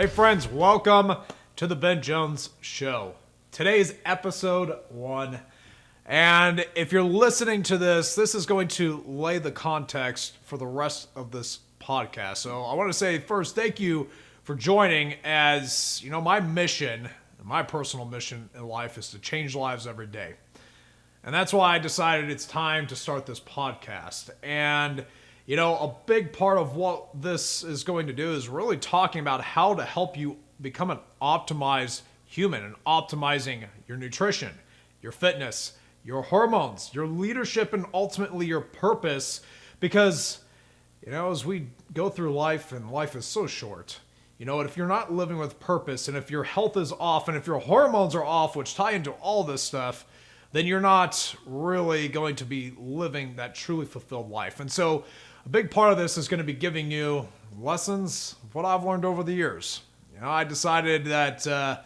Hey friends, welcome to the Ben Jones Show. Today's episode 1. And if you're listening to this, this is going to lay the context for the rest of this podcast. So I want to say first, thank you for joining. As you know, my mission, my personal mission in life is to change lives every day. And that's why I decided it's time to start this podcast. And you know, a big part of what this is going to do is really talking about how to help you become an optimized human and optimizing your nutrition, your fitness, your hormones, your leadership, and ultimately your purpose. Because, you know, as we go through life, and life is so short, you know, if you're not living with purpose, and if your health is off, and if your hormones are off, which tie into all this stuff, then you're not really going to be living that truly fulfilled life. And so a big part of this is going to be giving you lessons of what I've learned over the years. You know, I decided that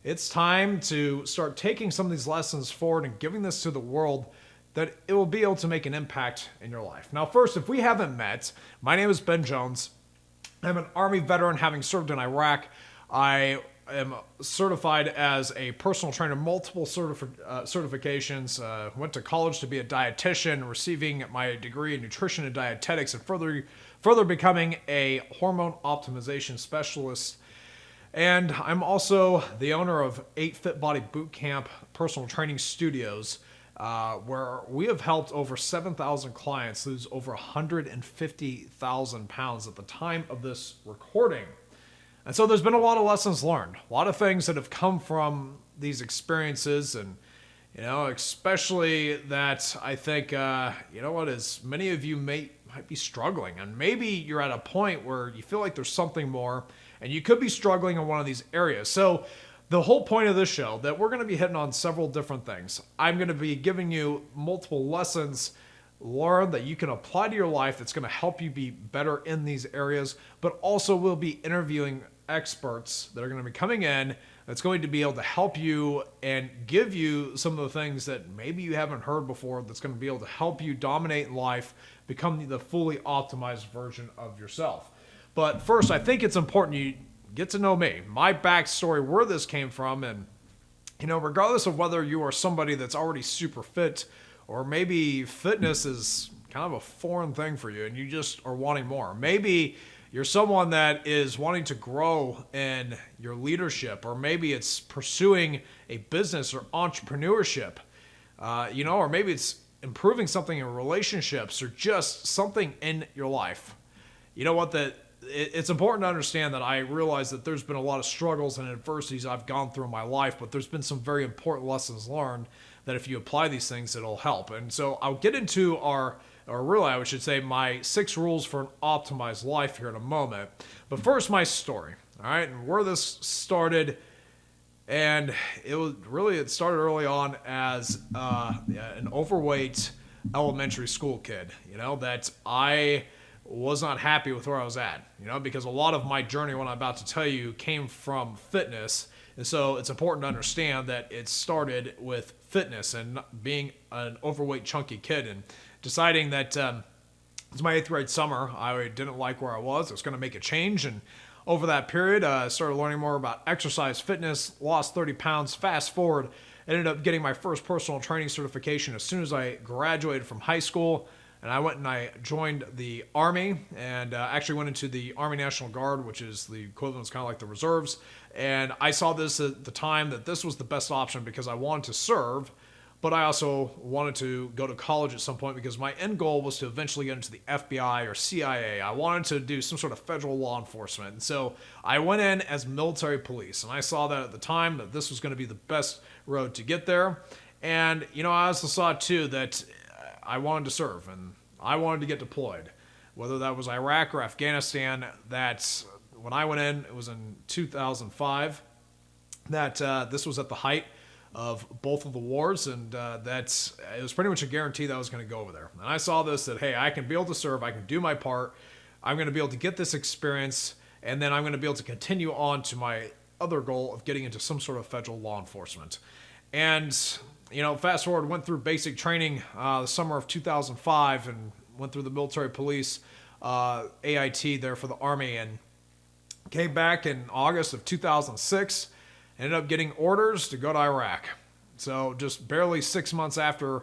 it's time to start taking some of these lessons forward and giving this to the world, that it will be able to make an impact in your life. Now, first, if we haven't met, my name is Ben Jones. I'm an Army veteran, having served in Iraq. I am certified as a personal trainer, multiple certifications, went to college to be a dietitian, receiving my degree in nutrition and dietetics, and further becoming a hormone optimization specialist. And I'm also the owner of 8 Fit Body Bootcamp personal training studios, where we have helped over 7,000 clients lose over 150,000 pounds at the time of this recording. And so there's been a lot of lessons learned, a lot of things that have come from these experiences. And, you know, especially that I think, you know what, as many of you might be struggling, and maybe you're at a point where you feel like there's something more, and you could be struggling in one of these areas. So the whole point of this show, that we're going to be hitting on several different things. I'm going to be giving you multiple lessons learned that you can apply to your life that's going to help you be better in these areas, but also we'll be interviewing experts that are going to be coming in that's going to be able to help you and give you some of the things that maybe you haven't heard before, that's going to be able to help you dominate in life, become the fully optimized version of yourself. But first, I think it's important you get to know me, my backstory, where this came from. And, you know, regardless of whether you are somebody that's already super fit, or maybe fitness is kind of a foreign thing for you and you just are wanting more. Maybe you're someone that is wanting to grow in your leadership, or maybe it's pursuing a business or entrepreneurship, you know, or maybe it's improving something in relationships, or just something in your life. You know what, it's important to understand that I realize that there's been a lot of struggles and adversities I've gone through in my life, but there's been some very important lessons learned that if you apply these things, it'll help. And so I'll get into I should say my 6 rules for an optimized life here in a moment. But first, my story, all right, and where this started. And it started early on as an overweight elementary school kid, you know, that I was not happy with where I was at, you know, because a lot of my journey, what I'm about to tell you, came from fitness. And so it's important to understand that it started with fitness and being an overweight, chunky kid, and deciding that it was my 8th grade summer. I didn't like where I was. I was going to make a change. And over that period, I started learning more about exercise, fitness, lost 30 pounds. Fast forward, ended up getting my first personal training certification as soon as I graduated from high school. And I went and I joined the Army, and actually went into the Army National Guard, which is the equivalent, it's kind of like the reserves. And I saw this at the time that this was the best option, because I wanted to serve, but I also wanted to go to college at some point, because my end goal was to eventually get into the FBI or CIA. I wanted to do some sort of federal law enforcement. And so I went in as military police, and I saw that at the time that this was going to be the best road to get there. And, you know, I also saw too that I wanted to serve, and I wanted to get deployed, whether that was Iraq or Afghanistan. That's when I went in. It was in 2005. That this was at the height of both of the wars, and it was pretty much a guarantee that I was going to go over there. And I saw this, that hey, I can be able to serve, I can do my part, I'm going to be able to get this experience, and then I'm going to be able to continue on to my other goal of getting into some sort of federal law enforcement. And you know, fast forward, went through basic training the summer of 2005, and went through the military police AIT there for the Army. And Came back in August of 2006, ended up getting orders to go to Iraq. So just barely 6 months after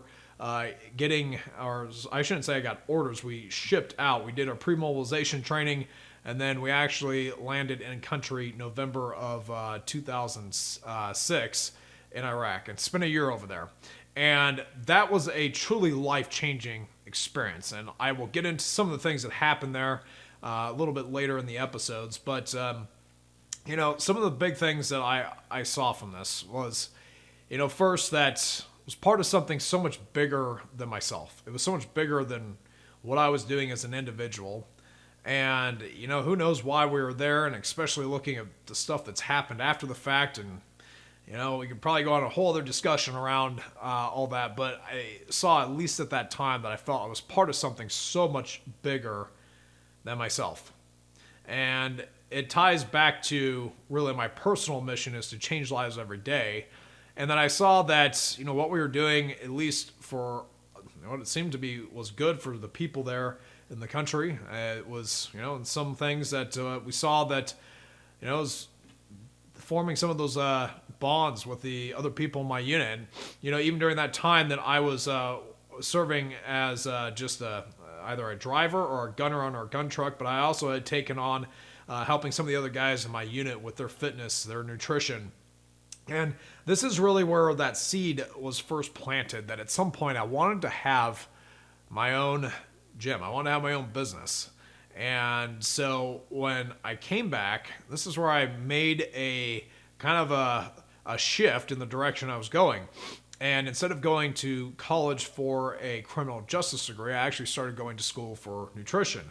getting, or I shouldn't say I got orders, we shipped out. We did our pre-mobilization training, and then we actually landed in country November of 2006 in Iraq and spent a year over there. And that was a truly life-changing experience. And I will get into some of the things that happened there a little bit later in the episodes. But, some of the big things that I saw from this was, first that it was part of something so much bigger than myself. It was so much bigger than what I was doing as an individual. And, who knows why we were there, and especially looking at the stuff that's happened after the fact. And, we could probably go on a whole other discussion around all that. But I saw, at least at that time, that I felt I was part of something so much bigger than myself. And it ties back to really my personal mission is to change lives every day. And then I saw that, what we were doing, at least for what it seemed to be was good for the people there in the country. It was, and some things that we saw that, it was forming some of those bonds with the other people in my unit. And, even during that time that I was serving as just either a driver or a gunner on our gun truck, but I also had taken on helping some of the other guys in my unit with their fitness, their nutrition. And this is really where that seed was first planted, that at some point I wanted to have my own gym. I wanted to have my own business. And so when I came back, this is where I made a kind of a shift in the direction I was going. And instead of going to college for a criminal justice degree, I actually started going to school for nutrition.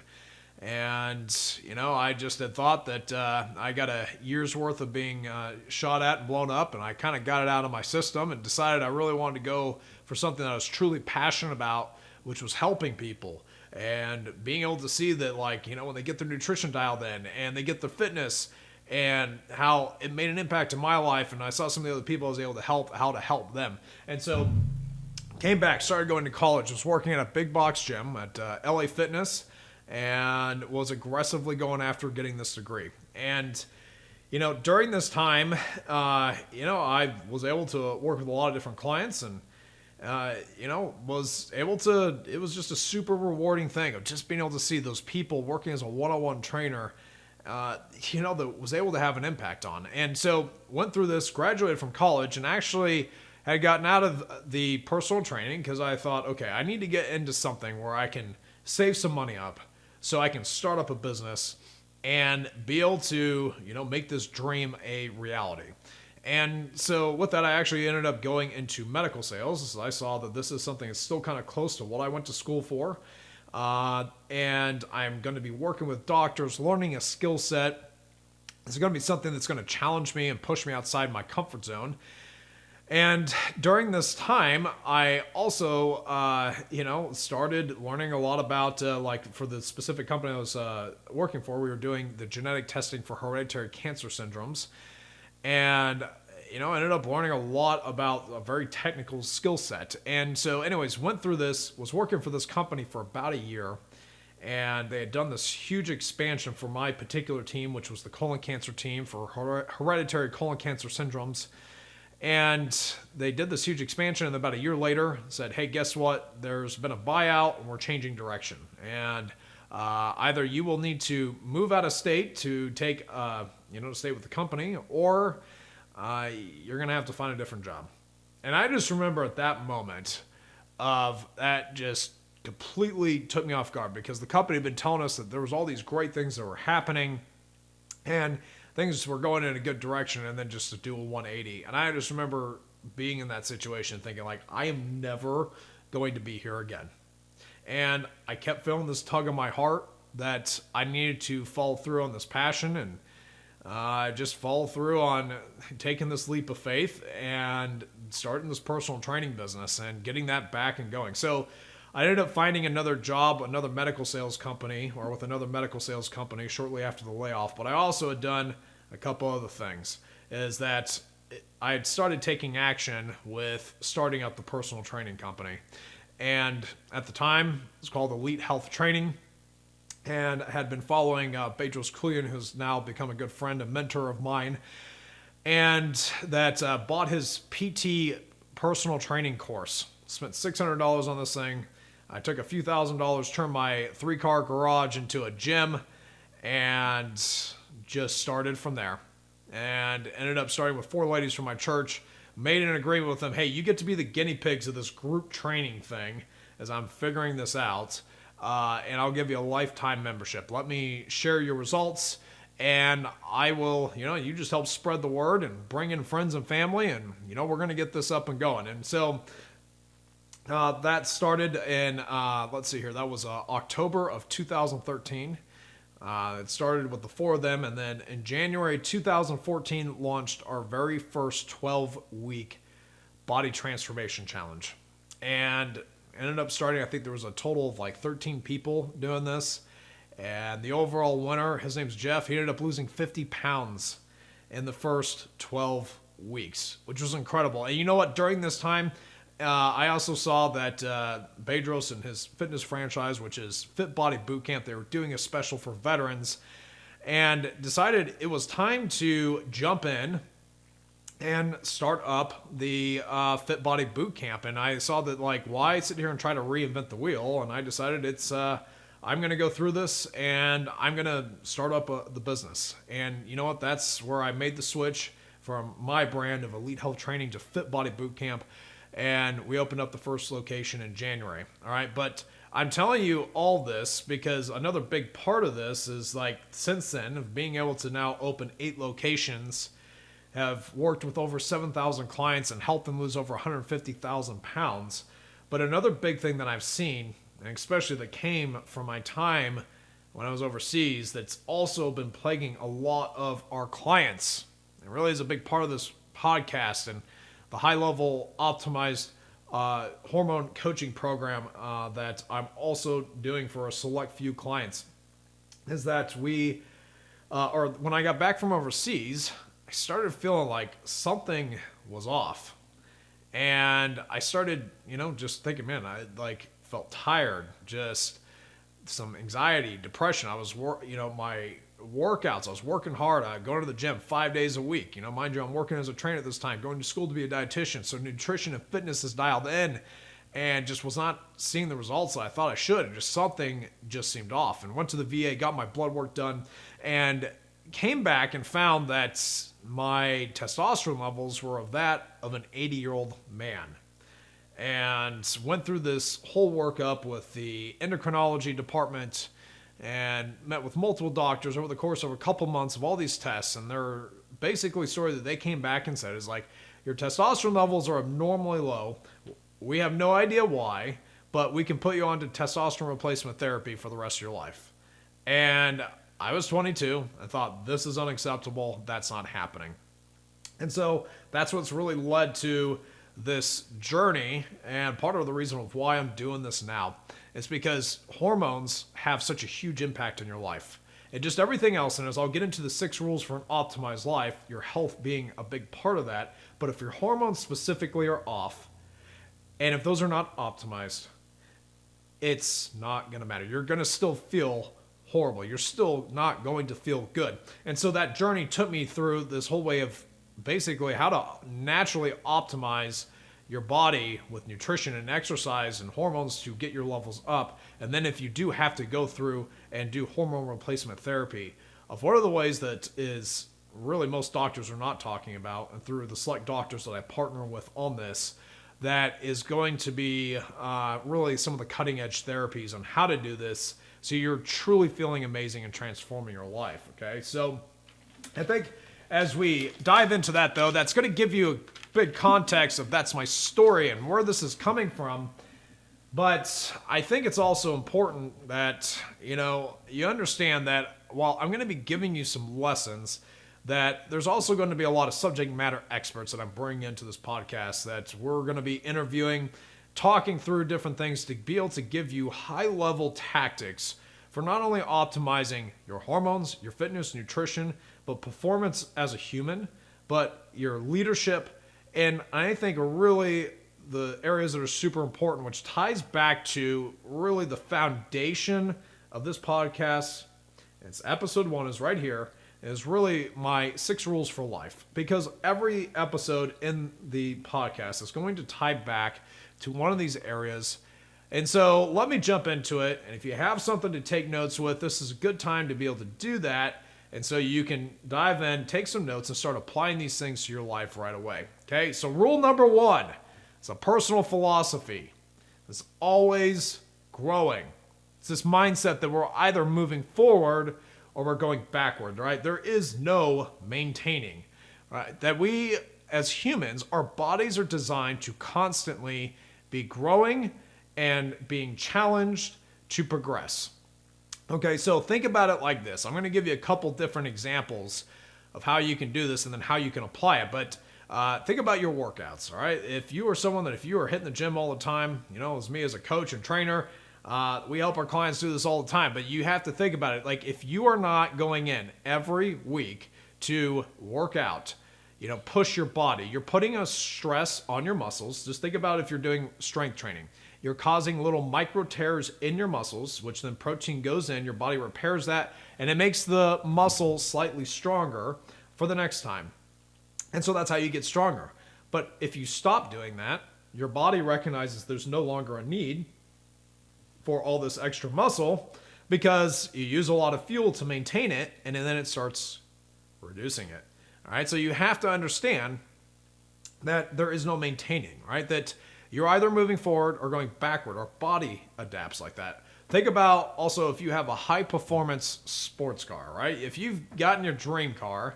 And, I just had thought that I got a year's worth of being shot at and blown up, and I kind of got it out of my system and decided I really wanted to go for something that I was truly passionate about, which was helping people and being able to see that, when they get their nutrition dialed in and they get their fitness and how it made an impact in my life. And I saw some of the other people I was able to help, how to help them. And so came back, started going to college, was working at a big box gym at LA Fitness, and was aggressively going after getting this degree. And, during this time, I was able to work with a lot of different clients and, was able to, it was just a super rewarding thing of just being able to see those people working as a one-on-one trainer, that was able to have an impact on. And so went through this, graduated from college, and actually had gotten out of the personal training because I thought, okay, I need to get into something where I can save some money up so I can start up a business and be able to, make this dream a reality. And so with that, I actually ended up going into medical sales. I saw that this is something that's still kind of close to what I went to school for. And I'm going to be working with doctors, learning a skill set. It's going to be something that's going to challenge me and push me outside my comfort zone. And during this time, I also, started learning a lot about, for the specific company I was working for, we were doing the genetic testing for hereditary cancer syndromes. And, I ended up learning a lot about a very technical skill set. And so anyways, went through this, was working for this company for about a year. And they had done this huge expansion for my particular team, which was the colon cancer team for hereditary colon cancer syndromes. And they did this huge expansion, and about a year later said, hey, guess what? There's been a buyout, and we're changing direction. And either you will need to move out of state to take, to stay with the company, or you're going to have to find a different job. And I just remember at that moment of that just completely took me off guard, because the company had been telling us that there was all these great things that were happening, and things were going in a good direction, and then just to do a 180. And I just remember being in that situation thinking, I am never going to be here again. And I kept feeling this tug in my heart that I needed to follow through on this passion and just follow through on taking this leap of faith and starting this personal training business and getting that back and going. So I ended up finding another job, another medical sales company, or with another medical sales company shortly after the layoff. But I also had done a couple other things. Is that I had started taking action with starting up the personal training company. And at the time, it was called Elite Health Training. and had been following Bedros Keuilian, who's now become a good friend and mentor of mine, and that bought his PT personal training course. Spent $600 on this thing. I took a few $1,000s, turned my 3-car garage into a gym, and just started from there. And ended up starting with 4 ladies from my church. Made an agreement with them. Hey, you get to be the guinea pigs of this group training thing as I'm figuring this out. And I'll give you a lifetime membership. Let me share your results, and I will, you just help spread the word and bring in friends and family, and, we're going to get this up and going. And so that started in, let's see here, that was October of 2013. It started with the 4 of them, and then in January 2014 launched our very first 12-week body transformation challenge. And ended up starting, I think there was a total of like 13 people doing this. And the overall winner, his name's Jeff, he ended up losing 50 pounds in the first 12 weeks, which was incredible. And you know what? During this time, I also saw that Bedros and his fitness franchise, which is Fit Body Bootcamp, they were doing a special for veterans, and decided it was time to jump in and start up the Fit Body Bootcamp. And I saw that, like, why sit here and try to reinvent the wheel? And I decided I'm going to go through this, and I'm going to start up the business. And you know what? That's where I made the switch from my brand of elite health training to Fit Body Bootcamp. And we opened up the first location in January. All right. But I'm telling you all this because another big part of this is, like, since then, of being able to now open 8 locations, have worked with over 7,000 clients and helped them lose over 150,000 pounds. But another big thing that I've seen, and especially that came from my time when I was overseas, that's also been plaguing a lot of our clients, it really is a big part of this podcast and the high-level optimized hormone coaching program that I'm also doing for a select few clients, is that when I got back from overseas, I started feeling like something was off. And I started, just thinking, man, I felt tired, just some anxiety, depression. I was, my workouts, I was working hard. Going to the gym 5 days a week. Mind you, I'm working as a trainer at this time, going to school to be a dietitian. So nutrition and fitness is dialed in, and just was not seeing the results that I thought I should. And just something just seemed off. And went to the VA, got my blood work done, and came back and found that my testosterone levels were of that of an 80-year-old man. And went through this whole workup with the endocrinology department and met with multiple doctors over the course of a couple months of all these tests. And their basically story that they came back and said is like, your testosterone levels are abnormally low. We have no idea why, but we can put you onto testosterone replacement therapy for the rest of your life. And I was 22. I thought, this is unacceptable. That's not happening. And so that's what's really led to this journey, and part of the reason of why I'm doing this now is because hormones have such a huge impact on your life. And just everything else, and as I'll get into the 6 rules for an optimized life, your health being a big part of that. But if your hormones specifically are off, and if those are not optimized, it's not going to matter. You're going to still feel horrible. You're still not going to feel good. And so that journey took me through this whole way of basically how to naturally optimize your body with nutrition and exercise and hormones to get your levels up. And then if you do have to go through and do hormone replacement therapy, of what are the ways that is really most doctors are not talking about, and through the select doctors that I partner with on this, that is going to be really some of the cutting edge therapies on how to do this so you're truly feeling amazing and transforming your life. Okay, so I think as we dive into that, though, that's going to give you a big context of that's my story and where this is coming from. But I think it's also important that, you understand that while I'm going to be giving you some lessons, that there's also going to be a lot of subject matter experts that I'm bringing into this podcast that we're going to be interviewing, talking through different things to be able to give you high-level tactics for not only optimizing your hormones, your fitness, nutrition, but performance as a human, but your leadership, and I think really the areas that are super important, which ties back to really the foundation of this podcast, it's episode 1 is right here, is really my 6 rules for life. Because every episode in the podcast is going to tie back to one of these areas. And so let me jump into it. And if you have something to take notes with, this is a good time to be able to do that. And so you can dive in, take some notes, and start applying these things to your life right away. Okay, so rule number 1, it's a personal philosophy. It's always growing. It's this mindset that we're either moving forward or we're going backward, right? There is no maintaining, right? That we, as humans, our bodies are designed to constantly be growing and being challenged to progress. Okay, so think about it like this. I'm going to give you a couple different examples of how you can do this and then how you can apply it. But think about your workouts, all right? If you are someone that if you are hitting the gym all the time, as me as a coach and trainer, we help our clients do this all the time. But you have to think about it. Like if you are not going in every week to work out, push your body, you're putting a stress on your muscles. Just think about if you're doing strength training. You're causing little micro tears in your muscles, which then protein goes in, your body repairs that, and it makes the muscle slightly stronger for the next time. And so that's how you get stronger. But if you stop doing that, your body recognizes there's no longer a need for all this extra muscle because you use a lot of fuel to maintain it, and then it starts reducing it. All right, so you have to understand that there is no maintaining, right? That you're either moving forward or going backward. Our body adapts like that. Think about also if you have a high performance sports car, right? If you've gotten your dream car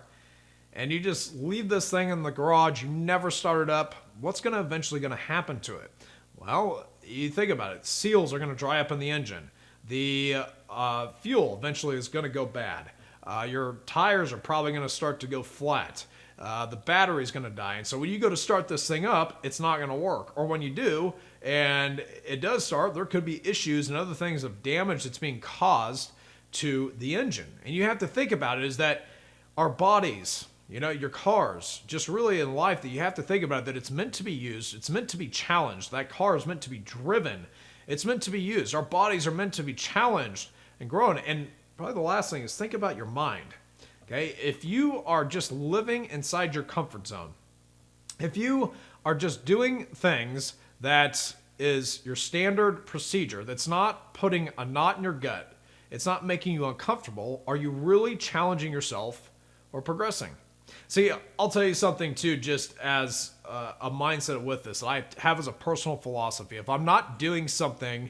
and you just leave this thing in the garage, you never start it up, what's going to eventually going to happen to it? Well, you think about it. Seals are going to dry up in the engine. The fuel eventually is going to go bad. Your tires are probably going to start to go flat. The battery's going to die. And so when you go to start this thing up, it's not going to work. Or when you do, and it does start, there could be issues and other things of damage that's being caused to the engine. And you have to think about it is that our bodies, your cars, just really in life that you have to think about that it's meant to be used. It's meant to be challenged. That car is meant to be driven. It's meant to be used. Our bodies are meant to be challenged and grown. And probably the last thing is think about your mind. Okay, if you are just living inside your comfort zone, if you are just doing things that is your standard procedure, that's not putting a knot in your gut, it's not making you uncomfortable, are you really challenging yourself or progressing? See, I'll tell you something too, just as a mindset with this, I have as a personal philosophy. If I'm not doing something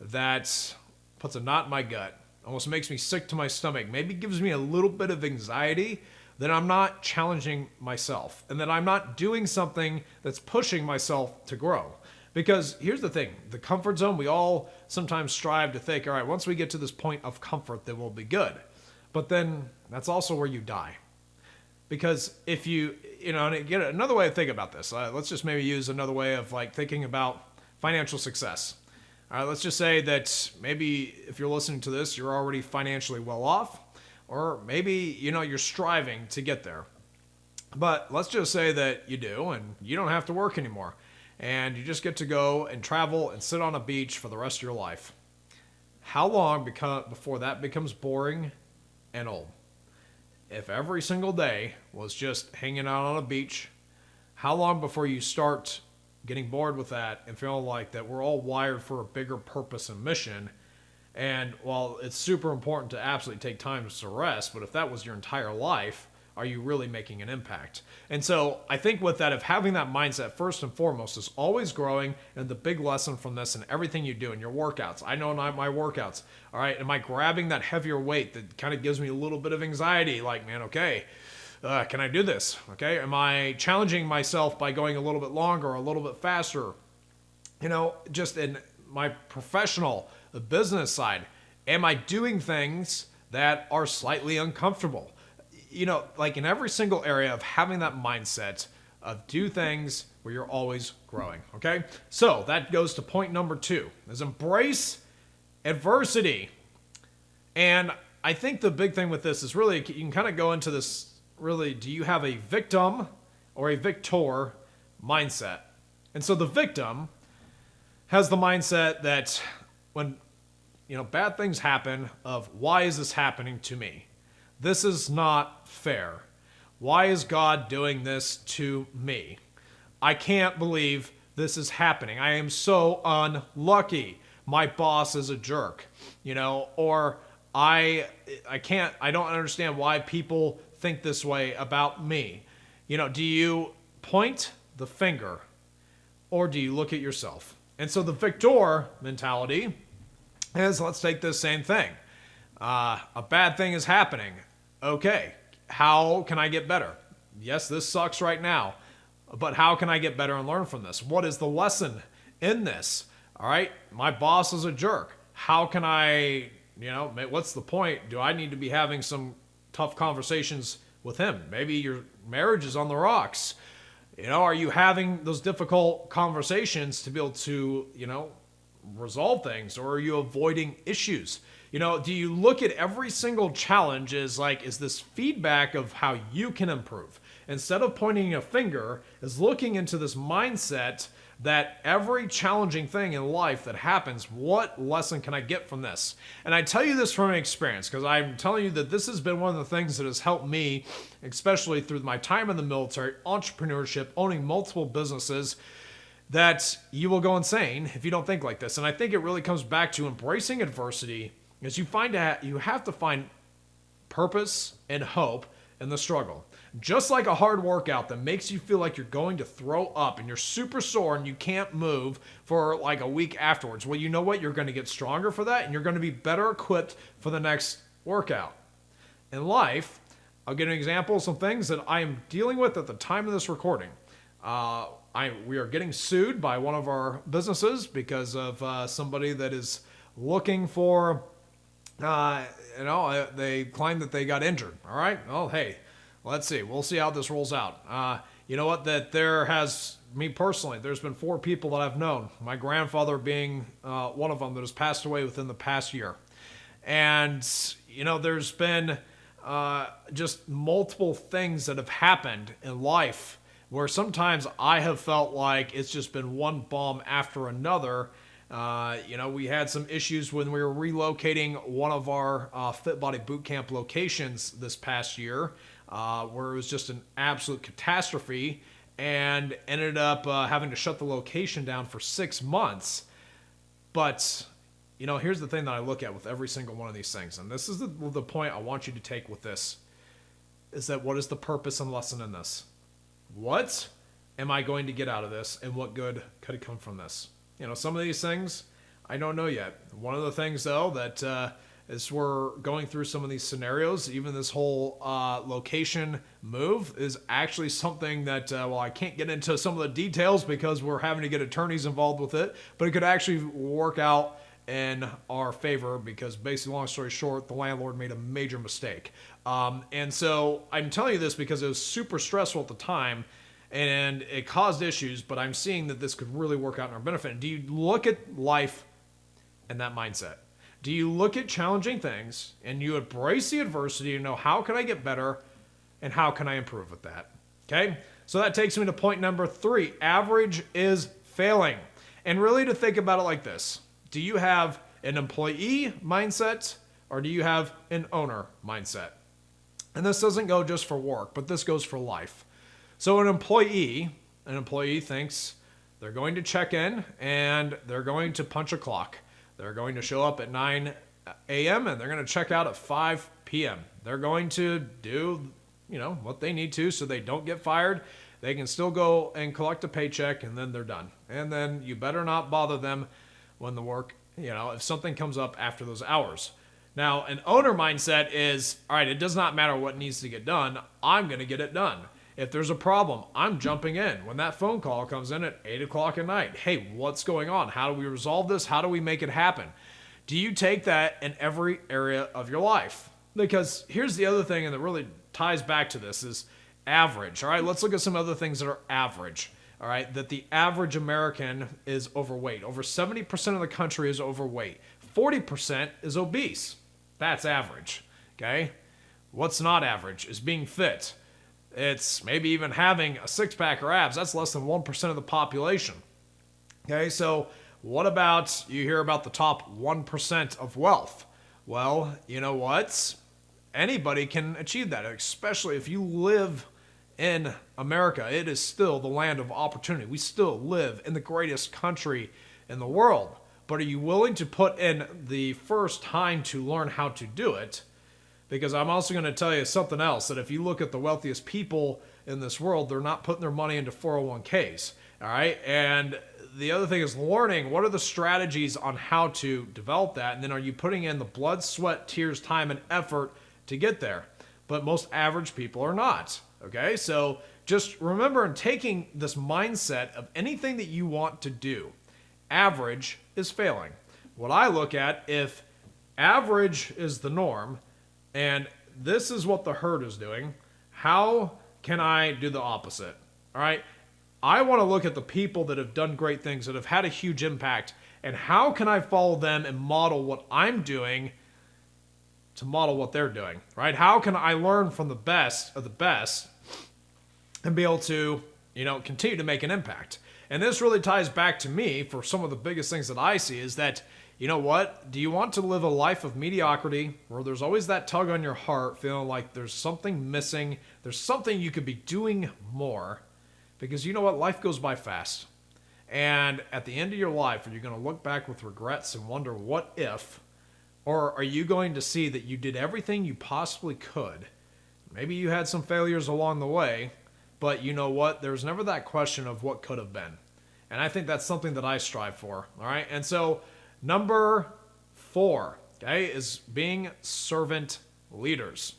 that puts a knot in my gut, almost makes me sick to my stomach, maybe gives me a little bit of anxiety, then I'm not challenging myself and that I'm not doing something that's pushing myself to grow. Because here's the thing, the comfort zone, we all sometimes strive to think, all right, once we get to this point of comfort, then we'll be good. But then that's also where you die. Because if you and again, another way to think about this, let's just maybe use another way of like thinking about financial success. All right, let's just say that maybe if you're listening to this, you're already financially well off, or maybe, you're striving to get there. But let's just say that you do, and you don't have to work anymore, and you just get to go and travel and sit on a beach for the rest of your life. How long before that becomes boring and old? If every single day was just hanging out on a beach, how long before you start getting bored with that and feeling like that we're all wired for a bigger purpose and mission? And while it's super important to absolutely take time to rest, but if that was your entire life, are you really making an impact? And so I think with that, of having that mindset first and foremost is always growing. And the big lesson from this and everything you do in your workouts, I know not my workouts, all right, am I grabbing that heavier weight that kind of gives me a little bit of anxiety? Like, man, okay, can I do this? Okay, am I challenging myself by going a little bit longer, a little bit faster? Just in my professional, the business side, am I doing things that are slightly uncomfortable? Like in every single area of having that mindset of do things where you're always growing, okay? So that goes to point number 2, is embrace adversity. And I think the big thing with this is really, you can kind of go into this, really, do you have a victim or a victor mindset? And so the victim has the mindset that when bad things happen of why is this happening to me? This is not fair. Why is God doing this to me? I can't believe this is happening. I am so unlucky. My boss is a jerk, or I don't understand why people think this way about me. Do you point the finger or do you look at yourself? And so the victor mentality is, let's take this same thing. A bad thing is happening. Okay, how can I get better? Yes, this sucks right now, but how can I get better and learn from this? What is the lesson in this? All right, my boss is a jerk. How can I, what's the point? Do I need to be having some tough conversations with him? Maybe your marriage is on the rocks. Are you having those difficult conversations to be able to, resolve things, or are you avoiding issues? Do you look at every single challenge as is this feedback of how you can improve? Instead of pointing a finger, is looking into this mindset that every challenging thing in life that happens, what lesson can I get from this? And I tell you this from experience, because I'm telling you that this has been one of the things that has helped me, especially through my time in the military, entrepreneurship, owning multiple businesses, that you will go insane if you don't think like this. And I think it really comes back to embracing adversity, is you have to find purpose and hope in the struggle. Just like a hard workout that makes you feel like you're going to throw up and you're super sore and you can't move for a week afterwards. Well, you know what? You're going to get stronger for that and you're going to be better equipped for the next workout. In life, I'll give an example of some things that I am dealing with at the time of this recording. We are getting sued by one of our businesses because of somebody that is looking for, they claim that they got injured. All right. Well, hey, let's see. We'll see how this rolls out. You know what? Me personally, there's been 4 people that I've known. My grandfather being one of them that has passed away within the past year. And, there's been just multiple things that have happened in life where sometimes I have felt like it's just been one bomb after another. We had some issues when we were relocating one of our Fit Body Bootcamp locations this past year, where it was just an absolute catastrophe and ended up having to shut the location down for 6 months. But, here's the thing that I look at with every single one of these things, and this is the point I want you to take with this, is that what is the purpose and lesson in this? What am I going to get out of this, and what good could come from this? Some of these things I don't know yet. One of the things, though, that as we're going through some of these scenarios, even this whole location move is actually something that, I can't get into some of the details because we're having to get attorneys involved with it, but it could actually work out in our favor because, basically, long story short, the landlord made a major mistake. And so I'm telling you this because it was super stressful at the time and it caused issues, but I'm seeing that this could really work out in our benefit. And do you look at life in that mindset? Do you look at challenging things and you embrace the adversity and know how can I get better and how can I improve with that? Okay, so that takes me to point number 3. Average is failing. And really to think about it like this. Do you have an employee mindset or do you have an owner mindset? And this doesn't go just for work, but this goes for life. So an employee thinks they're going to check in and they're going to punch a clock. They're going to show up at 9 a.m. and they're going to check out at 5 p.m. They're going to do, what they need to so they don't get fired. They can still go and collect a paycheck and then they're done. And then you better not bother them when the work, if something comes up after those hours. Now, an owner mindset is, all right, it does not matter what needs to get done. I'm going to get it done. If there's a problem, I'm jumping in. When that phone call comes in at 8 o'clock at night, hey, what's going on? How do we resolve this? How do we make it happen? Do you take that in every area of your life? Because here's the other thing, and that really ties back to this, is average. All right, let's look at some other things that are average. All right, that the average American is overweight. Over 70% of the country is overweight. 40% is obese. That's average. Okay? What's not average is being fit. It's maybe even having a six-pack or abs. That's less than 1% of the population. Okay, so What about you hear about the top 1% of wealth? Well, you know what? Anybody can achieve that, especially if you live in America. It is still the land of opportunity. We still live in the greatest country in the world. But are you willing to put in the first time to learn how to do it? Because I'm also going to tell you something else, that if you look at the wealthiest people in this world, they're not putting their money into 401ks. All right. And the other thing is learning what are the strategies on how to develop that. And then are you putting in the blood, sweat, tears, time, and effort to get there? But most average people are not. Okay. So just remember, in taking this mindset of anything that you want to do, average is failing. What I look at, if average is the norm and this is what the herd is doing, how can I do the opposite? All right. I want to look at the people that have done great things, that have had a huge impact, and how can I follow them and model what I'm doing to model what they're doing, right? How can I learn from the best of the best and be able to, continue to make an impact? And this really ties back to me for some of the biggest things that I see is that, you know what? Do you want to live a life of mediocrity where there's always that tug on your heart feeling like there's something missing, there's something you could be doing more? Because you know what? Life goes by fast. And at the end of your life, are you going to look back with regrets and wonder what if? Or are you going to see that you did everything you possibly could? Maybe you had some failures along the way, but you know what? There's never that question of what could have been. And I think that's something that I strive for. All right. And so number 4, okay, is being servant leaders.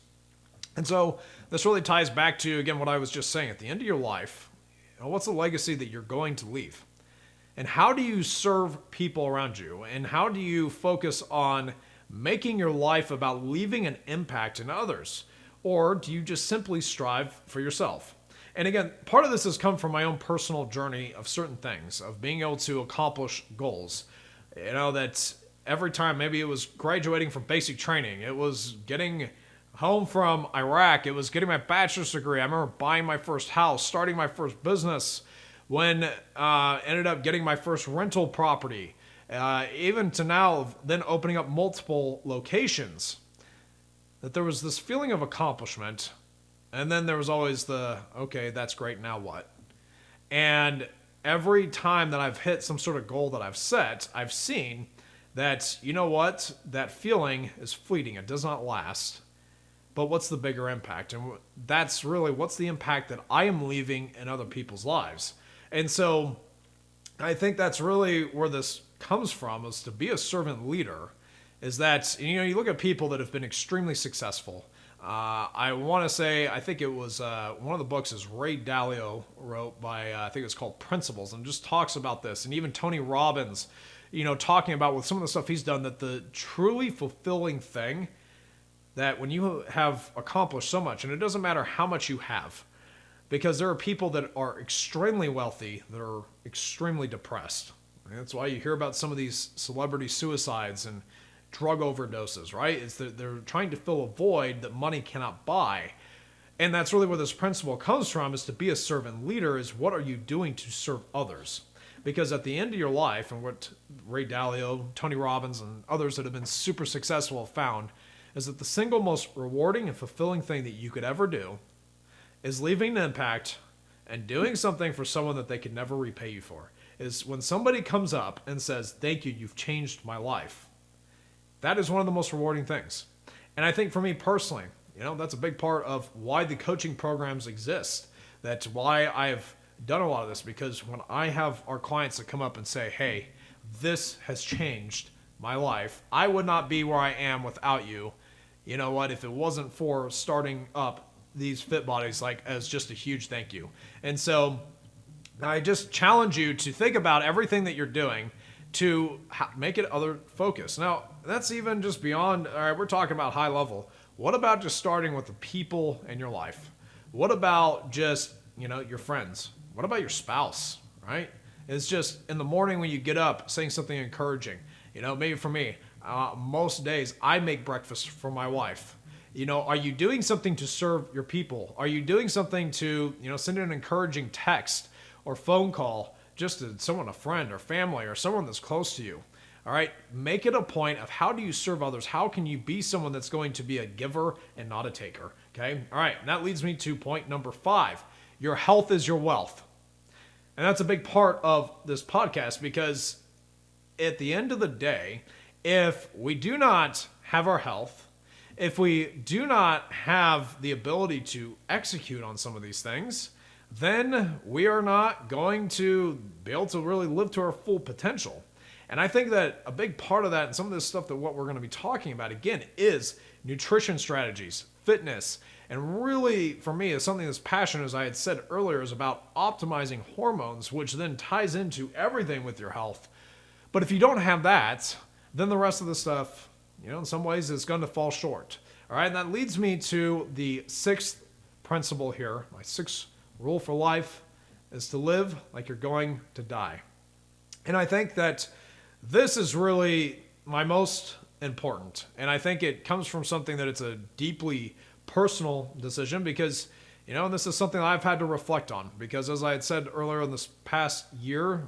And so this really ties back to, again, what I was just saying. At the end of your life, what's the legacy that you're going to leave? And how do you serve people around you? And how do you focus on making your life about leaving an impact in others? Or do you just simply strive for yourself? And again, part of this has come from my own personal journey of certain things, of being able to accomplish goals. That every time, maybe it was graduating from basic training, it was getting home from Iraq, it was getting my bachelor's degree. I remember buying my first house, starting my first business, when ended up getting my first rental property, even to now then opening up multiple locations. That there was this feeling of accomplishment, and then there was always the, okay, that's great, now what? And every time that I've hit some sort of goal that I've set, I've seen that, you know what, that feeling is fleeting, it does not last. But what's the bigger impact? And that's really what's the impact that I am leaving in other people's lives. And so I think that's really where this comes from, is to be a servant leader, is that, you look at people that have been extremely successful. I want to say, I think it was one of the books is Ray Dalio wrote by, I think it's called Principles, and just talks about this. And even Tony Robbins, talking about with some of the stuff he's done, that the truly fulfilling thing, that when you have accomplished so much, and it doesn't matter how much you have, because there are people that are extremely wealthy that are extremely depressed. And that's why you hear about some of these celebrity suicides and drug overdoses, right? It's that they're trying to fill a void that money cannot buy. And that's really where this principle comes from, is to be a servant leader, is what are you doing to serve others? Because at the end of your life, and what Ray Dalio, Tony Robbins, and others that have been super successful have found, is that the single most rewarding and fulfilling thing that you could ever do is leaving an impact and doing something for someone that they could never repay you for. Is when somebody comes up and says, thank you, you've changed my life. That is one of the most rewarding things. And I think for me personally, that's a big part of why the coaching programs exist. That's why I've done a lot of this, because when I have our clients that come up and say, hey, this has changed my life, I would not be where I am without you. You know what? If it wasn't for starting up these Fit Bodies, as just a huge thank you. And so I just challenge you to think about everything that you're doing to make it other focused. Now, that's even just beyond, all right, we're talking about high level. What about just starting with the people in your life? What about just, your friends? What about your spouse, right? It's just in the morning when you get up, saying something encouraging. Maybe for me, most days I make breakfast for my wife. Are you doing something to serve your people? Are you doing something to, send an encouraging text or phone call just someone, a friend or family or someone that's close to you. All right, make it a point of how do you serve others? How can you be someone that's going to be a giver and not a taker? Okay, all right, and that leads me to point number 5. Your health is your wealth. And that's a big part of this podcast because at the end of the day, if we do not have our health, if we do not have the ability to execute on some of these things, then we are not going to be able to really live to our full potential. And I think that a big part of that and some of this stuff that what we're going to be talking about again is nutrition strategies, fitness, and really for me is something that's passionate, as I had said earlier, is about optimizing hormones, which then ties into everything with your health. But if you don't have that, then the rest of the stuff, in some ways is going to fall short. All right, and that leads me to the 6th principle here. My 6th rule for life is to live like you're going to die. And I think that this is really my most important. And I think it comes from something that it's a deeply personal decision because, this is something that I've had to reflect on. Because as I had said earlier in this past year,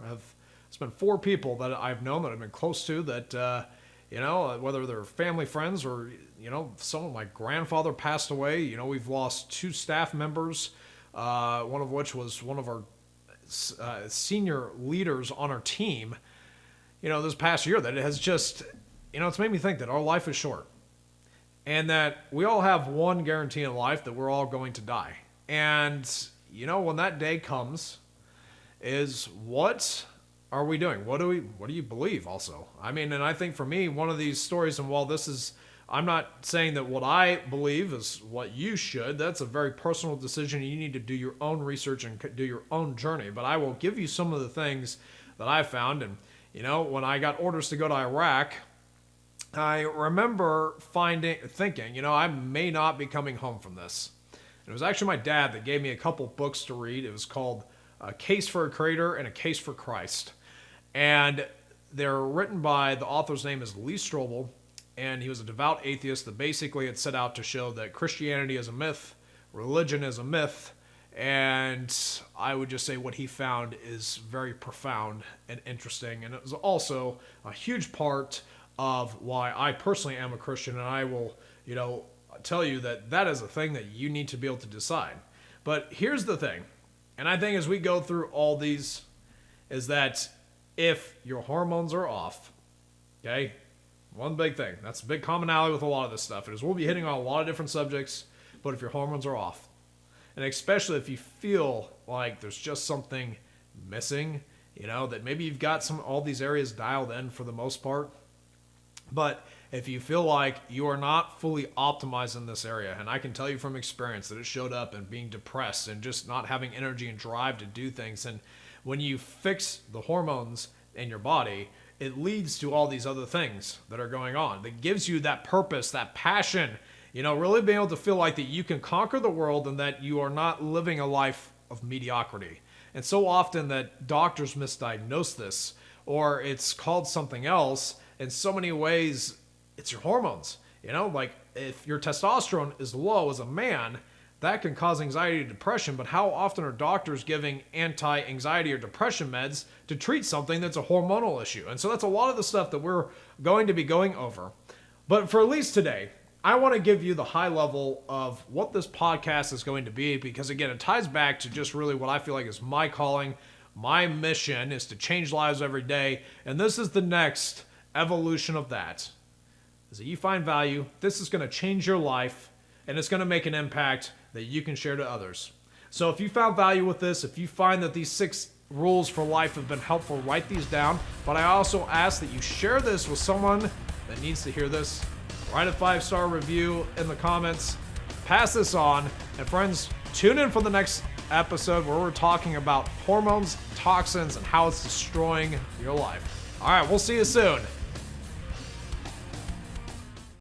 it's been 4 people that I've known that I've been close to that, whether they're family friends or, some of my grandfather passed away. We've lost 2 staff members, one of which was one of our senior leaders on our team, this past year, that it has just, it's made me think that our life is short and that we all have one guarantee in life that we're all going to die. And, when that day comes is what are we doing? What do you believe also? I mean, and I think for me, one of these stories, and while this is, I'm not saying that what I believe is what you should. That's a very personal decision. You need to do your own research and do your own journey. But I will give you some of the things that I found. And, when I got orders to go to Iraq, I remember thinking, I may not be coming home from this. And it was actually my dad that gave me a couple books to read. It was called A Case for a Creator and A Case for Christ. And they're written by, the author's name is Lee Strobel, and he was a devout atheist that basically had set out to show that Christianity is a myth, religion is a myth, and I would just say what he found is very profound and interesting, and it was also a huge part of why I personally am a Christian, and I will, tell you that that is a thing that you need to be able to decide. But here's the thing, and I think as we go through all these, is that if your hormones are off, okay, one big thing, that's a big commonality with a lot of this stuff, is we'll be hitting on a lot of different subjects, but if your hormones are off, and especially if you feel like there's just something missing, that maybe you've got all these areas dialed in for the most part, but if you feel like you are not fully optimized in this area, and I can tell you from experience that it showed up in being depressed and just not having energy and drive to do things, and when you fix the hormones in your body, it leads to all these other things that are going on. That gives you that purpose, that passion, really being able to feel like that you can conquer the world and that you are not living a life of mediocrity. And so often that doctors misdiagnose this, or it's called something else. In so many ways, it's your hormones. Like if your testosterone is low as a man, that can cause anxiety and depression, but how often are doctors giving anti-anxiety or depression meds to treat something that's a hormonal issue? And so that's a lot of the stuff that we're going to be going over. But for at least today, I want to give you the high level of what this podcast is going to be, because again, it ties back to just really what I feel like is my calling. My mission is to change lives every day, and this is the next evolution of that. Is that you find value, this is going to change your life, and it's going to make an impact that you can share to others. So if you found value with this, if you find that these 6 rules for life have been helpful, write these down. But I also ask that you share this with someone that needs to hear this. Write a 5-star review in the comments. Pass this on. And friends, tune in for the next episode where we're talking about hormones, toxins, and how it's destroying your life. All right, we'll see you soon.